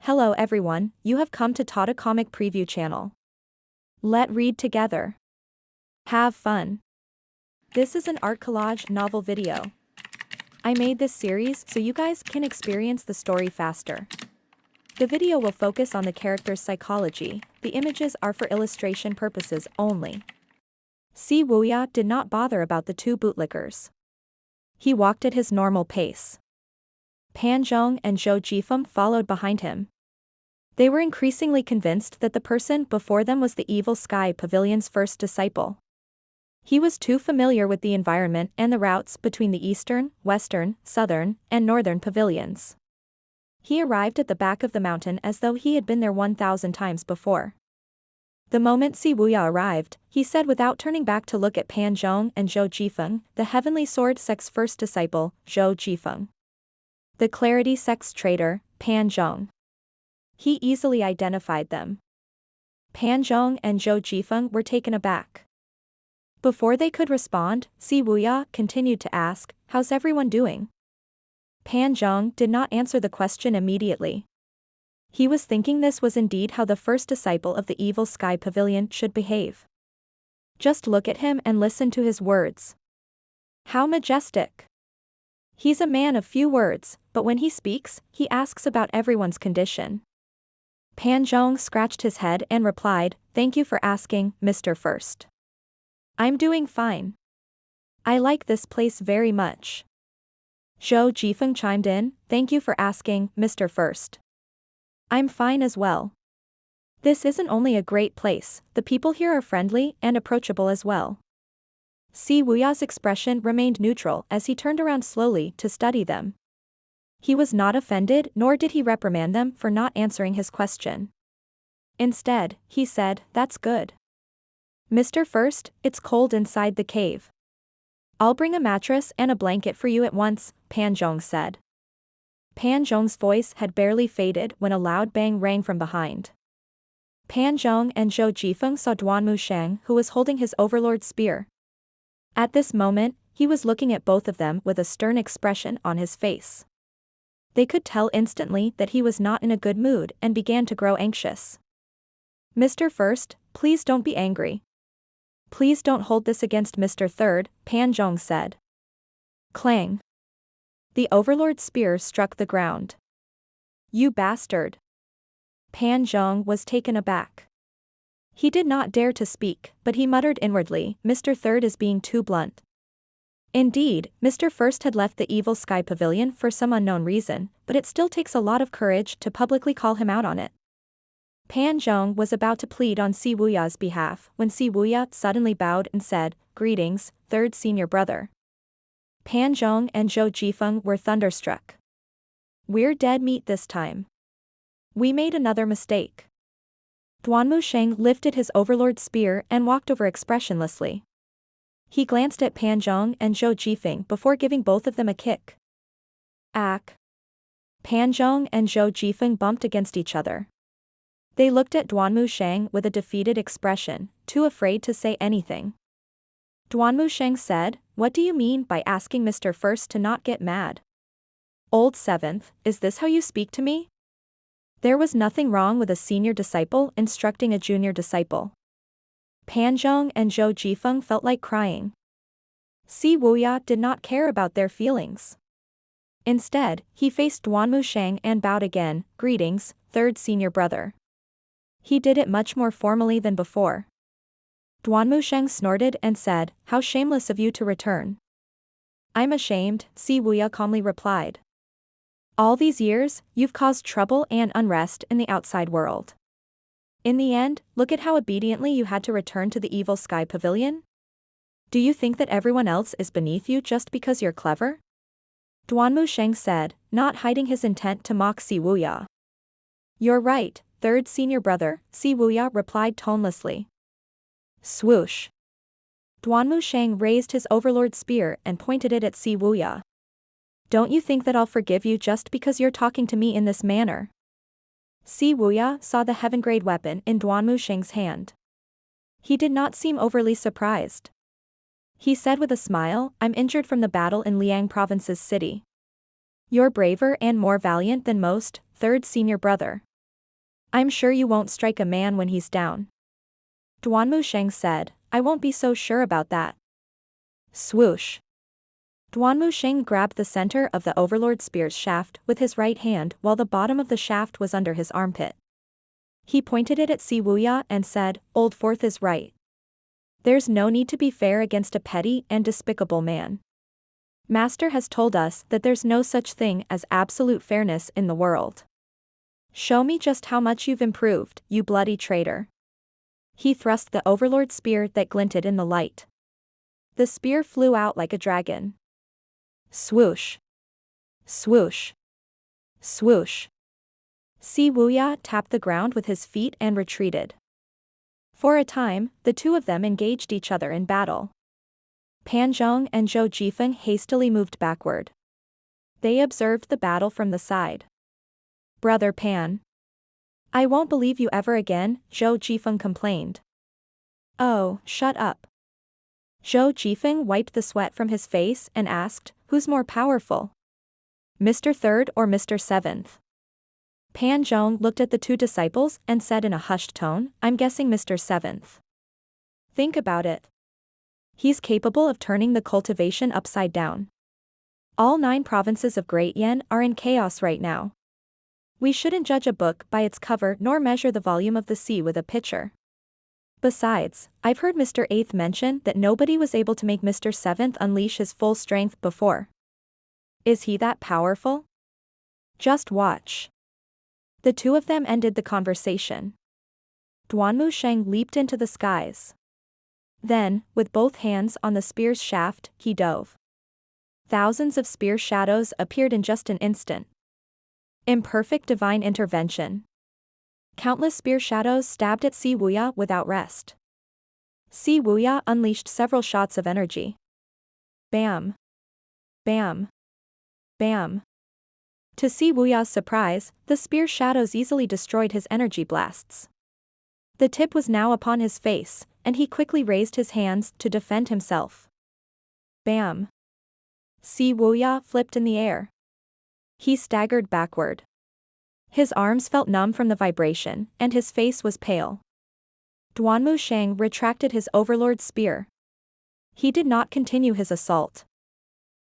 Hello everyone, you have come to Tata Comic Preview channel. Let read together. Have fun. This is an art collage novel video. I made this series so you guys can experience the story faster. The video will focus on the character's psychology, the images are for illustration purposes only. See, Wuya did not bother about the two bootlickers. He walked at his normal pace. Pan Zhong and Zhou Jifeng followed behind him. They were increasingly convinced that the person before them was the Evil Sky Pavilion's first disciple. He was too familiar with the environment and the routes between the eastern, western, southern, and northern pavilions. He arrived at the back of the mountain as though he had been there 1,000 times before. The moment Wuya arrived, he said without turning back to look at Pan Zhong and Zhou Jifeng, the Heavenly Sword Sect's first disciple, Zhou Jifeng. The Clarity Sect's traitor, Pan Zhong. He easily identified them. Pan Zhong and Zhou Jifeng were taken aback. Before they could respond, Wuya continued to ask, "How's everyone doing?" Pan Zhong did not answer the question immediately. He was thinking this was indeed how the first disciple of the Evil Sky Pavilion should behave. Just look at him and listen to his words. How majestic. He's a man of few words, but when he speaks, he asks about everyone's condition. Pan Zhong scratched his head and replied, "Thank you for asking, Mr. First. I'm doing fine. I like this place very much." Zhou Jifeng chimed in, "Thank you for asking, Mr. First. I'm fine as well. This isn't only a great place, the people here are friendly and approachable as well." Wuya's expression remained neutral as he turned around slowly to study them. He was not offended nor did he reprimand them for not answering his question. Instead, he said, "That's good. Mr. First, it's cold inside the cave. I'll bring a mattress and a blanket for you at once," Pan Zhong said. Pan Zhong's voice had barely faded when a loud bang rang from behind. Pan Zhong and Zhou Jifeng saw Duanmu Shang, who was holding his overlord's spear. At this moment, he was looking at both of them with a stern expression on his face. They could tell instantly that he was not in a good mood and began to grow anxious. "Mr. First, please don't be angry. Please don't hold this against Mr. Third," Pan Zhong said. Clang. The overlord's spear struck the ground. "You bastard." Pan Zhong was taken aback. He did not dare to speak, but he muttered inwardly, "Mr. Third is being too blunt." Indeed, Mr. First had left the Evil Sky Pavilion for some unknown reason, but it still takes a lot of courage to publicly call him out on it. Pan Zhong was about to plead on Wuya's behalf when Wuya suddenly bowed and said, "Greetings, third senior brother." Pan Zhong and Zhou Jifeng were thunderstruck. "We're dead meat this time. We made another mistake." Duanmu Shang lifted his overlord's spear and walked over expressionlessly. He glanced at Pan Zhong and Zhou Jifeng before giving both of them a kick. Ack. Pan Zhong and Zhou Jifeng bumped against each other. They looked at Duanmu Shang with a defeated expression, too afraid to say anything. Duanmu Shang said, "What do you mean by asking Mr. First to not get mad? Old Seventh, is this how you speak to me?" There was nothing wrong with a senior disciple instructing a junior disciple. Pan Zhong and Zhou Jifeng felt like crying. Wuya did not care about their feelings. Instead, he faced Duanmu Shang and bowed again, "Greetings, third senior brother." He did it much more formally than before. Duanmu Shang snorted and said, "How shameless of you to return." "I'm ashamed," Wuya calmly replied. "All these years, you've caused trouble and unrest in the outside world. In the end, look at how obediently you had to return to the Evil Sky Pavilion? Do you think that everyone else is beneath you just because you're clever?" Duanmu Shang said, not hiding his intent to mock Wuya. "You're right, third senior brother," Wuya replied tonelessly. Swoosh. Duanmu Shang raised his overlord's spear and pointed it at Wuya. "Don't you think that I'll forgive you just because you're talking to me in this manner?" Wuya saw the heaven-grade weapon in Duanmu Shang's hand. He did not seem overly surprised. He said with a smile, "I'm injured from the battle in Liang Province's city. You're braver and more valiant than most, third senior brother." I'm sure you won't strike a man when he's down. Duanmu Sheng said, I won't be so sure about that. Swoosh. Duanmu Sheng grabbed the center of the Overlord Spear's shaft with his right hand while the bottom of the shaft was under his armpit. He pointed it at Si Wuya and said, Old Fourth is right. There's no need to be fair against a petty and despicable man. Master has told us that there's no such thing as absolute fairness in the world. Show me just how much you've improved, you bloody traitor. He thrust the Overlord spear that glinted in the light. The spear flew out like a dragon. Swoosh. Swoosh. Swoosh. Si Wuya tapped the ground with his feet and retreated. For a time, the two of them engaged each other in battle. Pan Zhong and Zhou Jifeng hastily moved backward. They observed the battle from the side. Brother Pan. I won't believe you ever again, Zhou Jifeng complained. Oh, shut up. Zhou Jifeng wiped the sweat from his face and asked, Who's more powerful? Mr. Third or Mr. Seventh? Pan Zhong looked at the two disciples and said in a hushed tone, I'm guessing Mr. Seventh. Think about it. He's capable of turning the cultivation upside down. All 9 provinces of Great Yan are in chaos right now. We shouldn't judge a book by its cover nor measure the volume of the sea with a pitcher. Besides, I've heard Mr. Eighth mention that nobody was able to make Mr. Seventh unleash his full strength before. Is he that powerful? Just watch. The two of them ended the conversation. Duanmu Sheng leaped into the skies. Then, with both hands on the spear's shaft, he dove. Thousands of spear shadows appeared in just an instant. Imperfect divine intervention. Countless spear shadows stabbed at Si Wuya without rest. Si Wuya unleashed several shots of energy. Bam. Bam. Bam. To Si Wuya's surprise, the spear shadows easily destroyed his energy blasts. The tip was now upon his face, and he quickly raised his hands to defend himself. Bam. Si Wuya flipped in the air. He staggered backward. His arms felt numb from the vibration, and his face was pale. Duanmu Sheng retracted his Overlord spear. He did not continue his assault.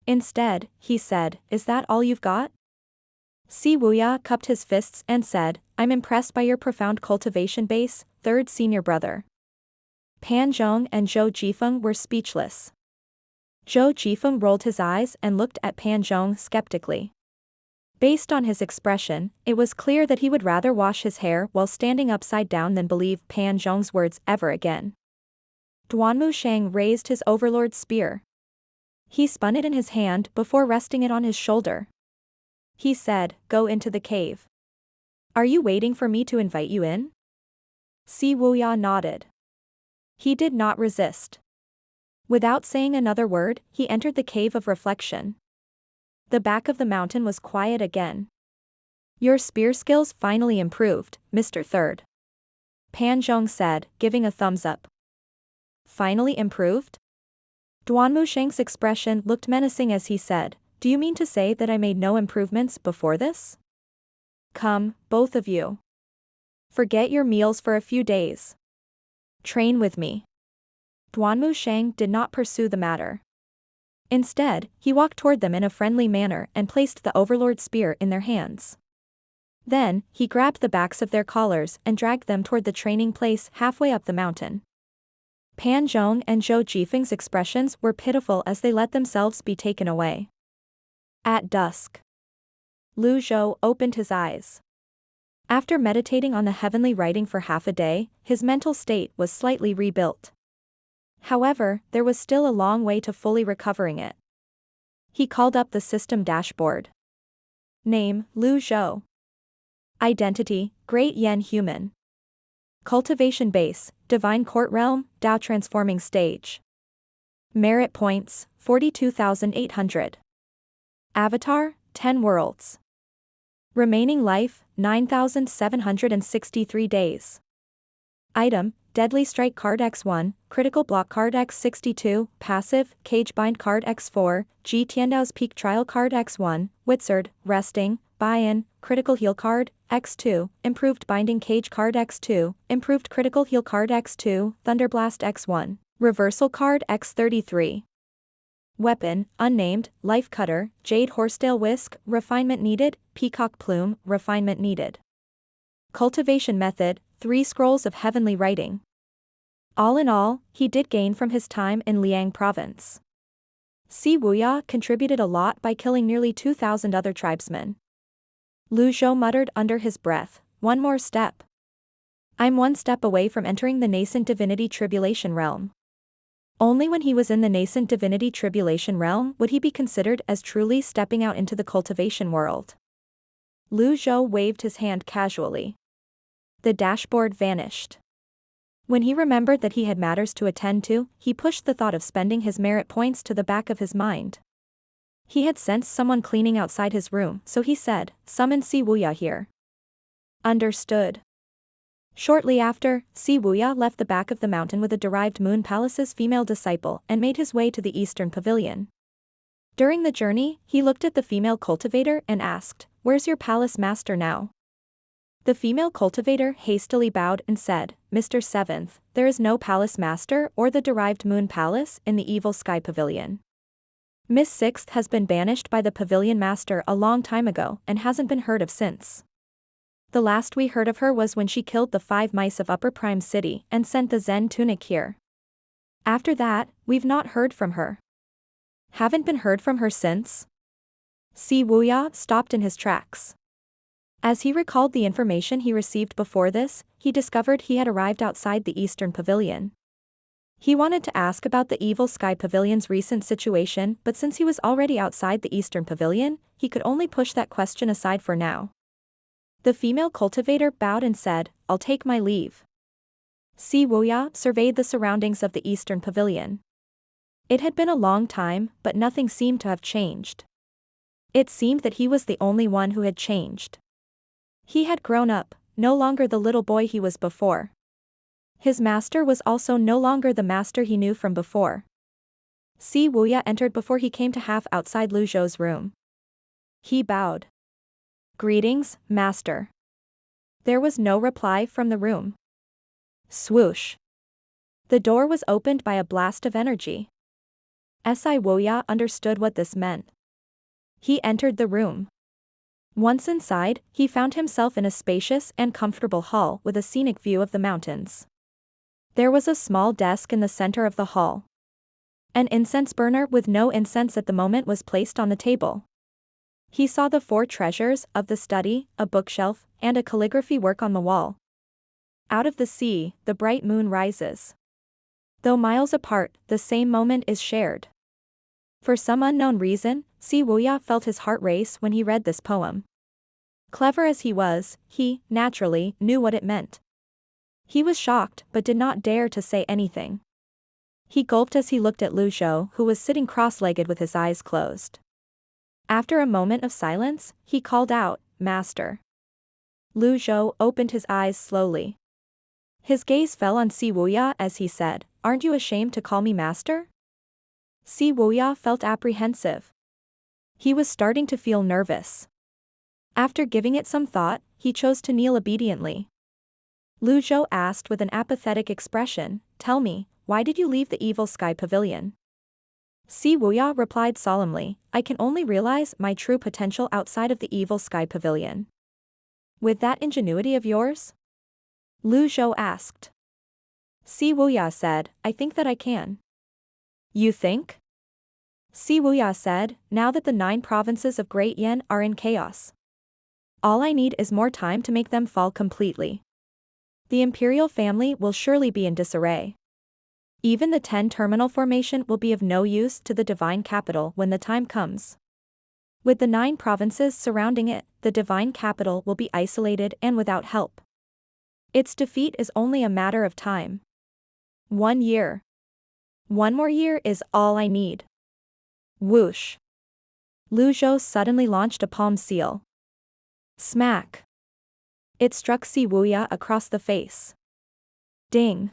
Instead, he said, Is that all you've got? Si Wuya cupped his fists and said, I'm impressed by your profound cultivation base, third senior brother. Pan Zhong and Zhou Jifeng were speechless. Zhou Jifeng rolled his eyes and looked at Pan Zhong skeptically. Based on his expression, it was clear that he would rather wash his hair while standing upside down than believe Pan Zhong's words ever again. Duanmu Sheng raised his Overlord spear. He spun it in his hand before resting it on his shoulder. He said, Go into the cave. Are you waiting for me to invite you in? Si Wuya nodded. He did not resist. Without saying another word, he entered the cave of reflection. The back of the mountain was quiet again. Your spear skills finally improved, Mr. Third. Pan Zhong said, giving a thumbs up. Finally improved? Duanmu Sheng's expression looked menacing as he said, Do you mean to say that I made no improvements before this? Come, both of you. Forget your meals for a few days. Train with me. Duanmu Sheng did not pursue the matter. Instead, he walked toward them in a friendly manner and placed the Overlord spear in their hands. Then, he grabbed the backs of their collars and dragged them toward the training place halfway up the mountain. Pan Zhong and Zhou Jifeng's expressions were pitiful as they let themselves be taken away. At dusk, Lu Zhou opened his eyes. After meditating on the heavenly writing for half a day, his mental state was slightly rebuilt. However, there was still a long way to fully recovering it. He called up the system dashboard. Name, Lu Zhou. Identity, Great Yan Human. Cultivation base, Divine Court Realm, Dao Transforming Stage. Merit points, 42,800. Avatar, 10 worlds. Remaining life, 9,763 days. Item, Deadly Strike card X1, Critical Block card X62, Passive, Cage Bind card X4, G Tiandao's Peak Trial card X1, Wizard, Resting, buy-in, critical heal card, X2, improved binding cage card X2, improved critical heal card X2, thunderblast X1, reversal card X33. Weapon, unnamed, life cutter, jade horsetail whisk, refinement needed, peacock plume, refinement needed. Cultivation method, 3 scrolls of heavenly writing. All in all, he did gain from his time in Liang province. Wuya contributed a lot by killing nearly 2,000 other tribesmen. Zhou muttered under his breath, one more step. I'm one step away from entering the nascent divinity tribulation realm. Only when he was in the nascent divinity tribulation realm would he be considered as truly stepping out into the cultivation world. Zhou waved his hand casually. The dashboard vanished. When he remembered that he had matters to attend to, he pushed the thought of spending his merit points to the back of his mind. He had sensed someone cleaning outside his room, so he said, "Summon Wuya here." Understood. Shortly after, Wuya left the back of the mountain with a derived Moon Palace's female disciple and made his way to the eastern pavilion. During the journey, he looked at the female cultivator and asked, "Where's your palace master now?" The female cultivator hastily bowed and said, "Mr. Seventh, there is no palace master or the derived Moon Palace in the Evil Sky Pavilion. Miss Sixth has been banished by the pavilion master a long time ago and hasn't been heard of since. The last we heard of her was when she killed the 5 mice of Upper Prime City and sent the Zen tunic here. After that, we've not heard from her." "Haven't been heard from her since?" Wuya stopped in his tracks. As he recalled the information he received before this, he discovered he had arrived outside the Eastern Pavilion. He wanted to ask about the Evil Sky Pavilion's recent situation, but since he was already outside the Eastern Pavilion, he could only push that question aside for now. The female cultivator bowed and said, "I'll take my leave." Wuya surveyed the surroundings of the Eastern Pavilion. It had been a long time, but nothing seemed to have changed. It seemed that he was the only one who had changed. He had grown up, no longer the little boy he was before. His master was also no longer the master he knew from before. Wuya entered before he came to half outside Zhou's room. He bowed. "Greetings, master." There was no reply from the room. Swoosh. The door was opened by a blast of energy. Wuya understood what this meant. He entered the room. Once inside, he found himself in a spacious and comfortable hall with a scenic view of the mountains. There was a small desk in the center of the hall. An incense burner with no incense at the moment was placed on the table. He saw the 4 treasures of the study, a bookshelf, and a calligraphy work on the wall. Out of the sea, the bright moon rises. Though miles apart, the same moment is shared. For some unknown reason, Wuya felt his heart race when he read this poem. Clever as he was, he, naturally, knew what it meant. He was shocked but did not dare to say anything. He gulped as he looked at Zhou, who was sitting cross-legged with his eyes closed. After a moment of silence, he called out, "Master." Zhou opened his eyes slowly. His gaze fell on Wuya as he said, "Aren't you ashamed to call me master?" Wuya felt apprehensive. He was starting to feel nervous. After giving it some thought, he chose to kneel obediently. Zhou asked with an apathetic expression, "Tell me, why did you leave the Evil Sky Pavilion?" Wuya replied solemnly, "I can only realize my true potential outside of the Evil Sky Pavilion." "With that ingenuity of yours?" Zhou asked. Wuya said, "I think that I can." "You think?" Wuya said, "Now that the 9 provinces of Great Yen are in chaos. All I need is more time to make them fall completely. The imperial family will surely be in disarray. Even the 10 terminal formation will be of no use to the divine capital when the time comes. With the 9 provinces surrounding it, the divine capital will be isolated and without help. Its defeat is only a matter of time. 1 year. 1 more year is all I need." Whoosh. Zhou suddenly launched a palm seal. Smack. It struck Wuya across the face. Ding.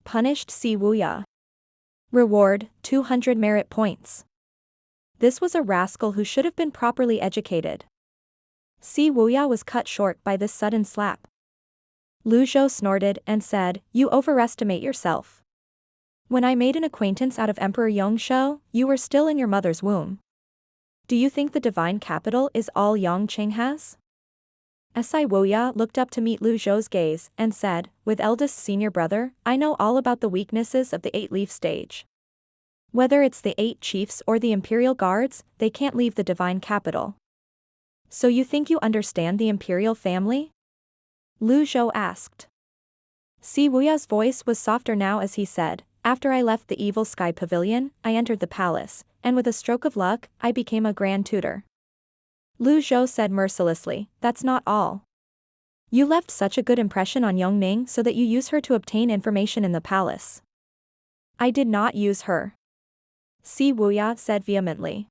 Punished Wuya. Reward, 200 merit points. This was a rascal who should have been properly educated. Si Wuya was cut short by this sudden slap. Zhou snorted and said, "You overestimate yourself. When I made an acquaintance out of Emperor Yongshou, you were still in your mother's womb. Do you think the divine capital is all Yongqing has?" Si Wuya looked up to meet Zhou's gaze and said, "With eldest senior brother, I know all about the weaknesses of the 8-leaf stage. Whether it's the 8 chiefs or the imperial guards, they can't leave the divine capital. So you think you understand the imperial family?" Zhou asked. Si Wuya's voice was softer now as he said, "After I left the evil sky pavilion, I entered the palace, and with a stroke of luck, I became a grand tutor." Zhou said mercilessly, "That's not all. You left such a good impression on Yongning so that you use her to obtain information in the palace." "I did not use her," Si Wuya said vehemently.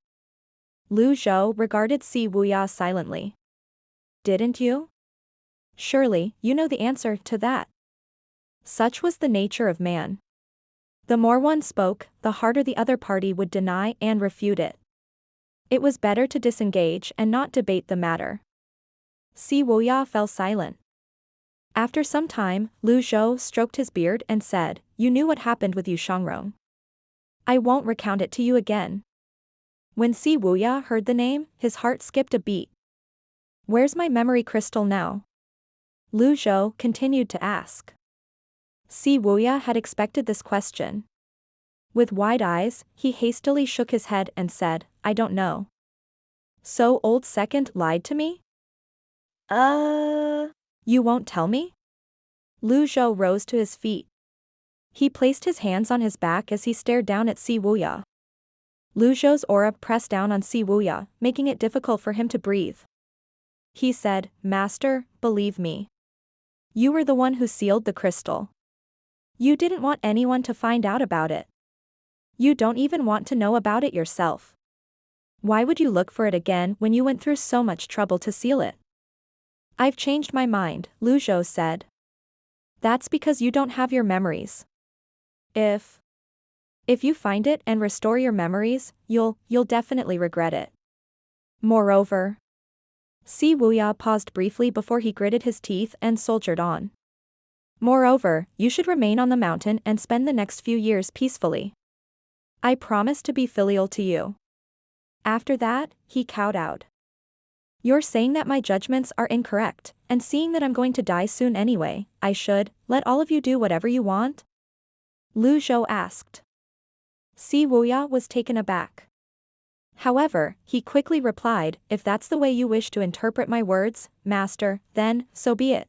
Zhou regarded Si Wuya silently. "Didn't you? Surely, you know the answer to that." Such was the nature of man. The more one spoke, the harder the other party would deny and refute it. It was better to disengage and not debate the matter. Si Wuya fell silent. After some time, Zhou stroked his beard and said, "You knew what happened with Yu Shangrong. I won't recount it to you again." When Si Wuya heard the name, his heart skipped a beat. "Where's my memory crystal now?" Zhou continued to ask. Si Wuya had expected this question. With wide eyes, he hastily shook his head and said, "I don't know." "So old second lied to me?" You won't tell me?" Zhou rose to his feet. He placed his hands on his back as he stared down at Si Wuya. Zhou's aura pressed down on Si Wuya, making it difficult for him to breathe. He said, "Master, believe me. You were the one who sealed the crystal. You didn't want anyone to find out about it. You don't even want to know about it yourself. Why would you look for it again when you went through so much trouble to seal it?" "I've changed my mind," Zhou said. "That's because you don't have your memories. If you find it and restore your memories, you'll definitely regret it. Moreover..." Si Wuya paused briefly before he gritted his teeth and soldiered on. "Moreover, you should remain on the mountain and spend the next few years peacefully. I promise to be filial to you." After that, he kowtowed. "You're saying that my judgments are incorrect, and seeing that I'm going to die soon anyway, I should let all of you do whatever you want?" Zhou asked. Si Wuya was taken aback. However, he quickly replied, "If that's the way you wish to interpret my words, master, then, so be it."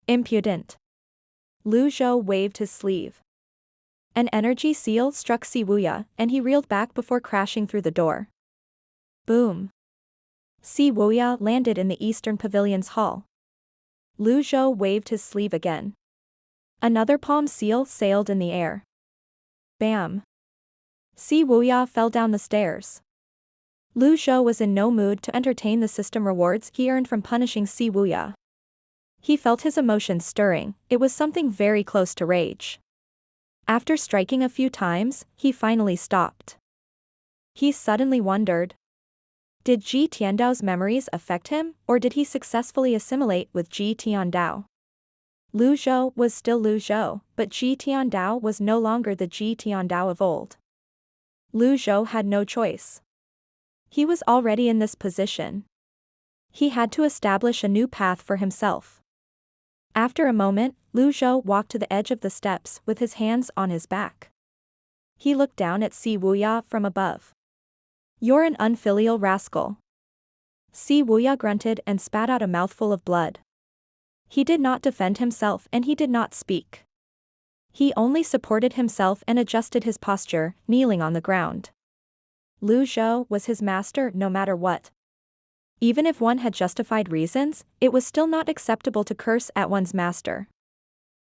"Impudent." Zhou waved his sleeve. An energy seal struck Si Wuya, and he reeled back before crashing through the door. Boom. Si Wuya landed in the eastern pavilion's hall. Zhou waved his sleeve again. Another palm seal sailed in the air. Bam. Si Wuya fell down the stairs. Zhou was in no mood to entertain the system rewards he earned from punishing Si Wuya. He felt his emotions stirring, it was something very close to rage. After striking a few times, he finally stopped. He suddenly wondered. Did Ji Tiandao's memories affect him, or did he successfully assimilate with Ji Tiandao? Zhou was still Zhou, but Ji Tiandao was no longer the Ji Tiandao of old. Zhou had no choice. He was already in this position. He had to establish a new path for himself. After a moment, Zhou walked to the edge of the steps with his hands on his back. He looked down at Si Wuya from above. "You're an unfilial rascal." Si Wuya grunted and spat out a mouthful of blood. He did not defend himself and he did not speak. He only supported himself and adjusted his posture, kneeling on the ground. Zhou was his master no matter what. Even if one had justified reasons, it was still not acceptable to curse at one's master.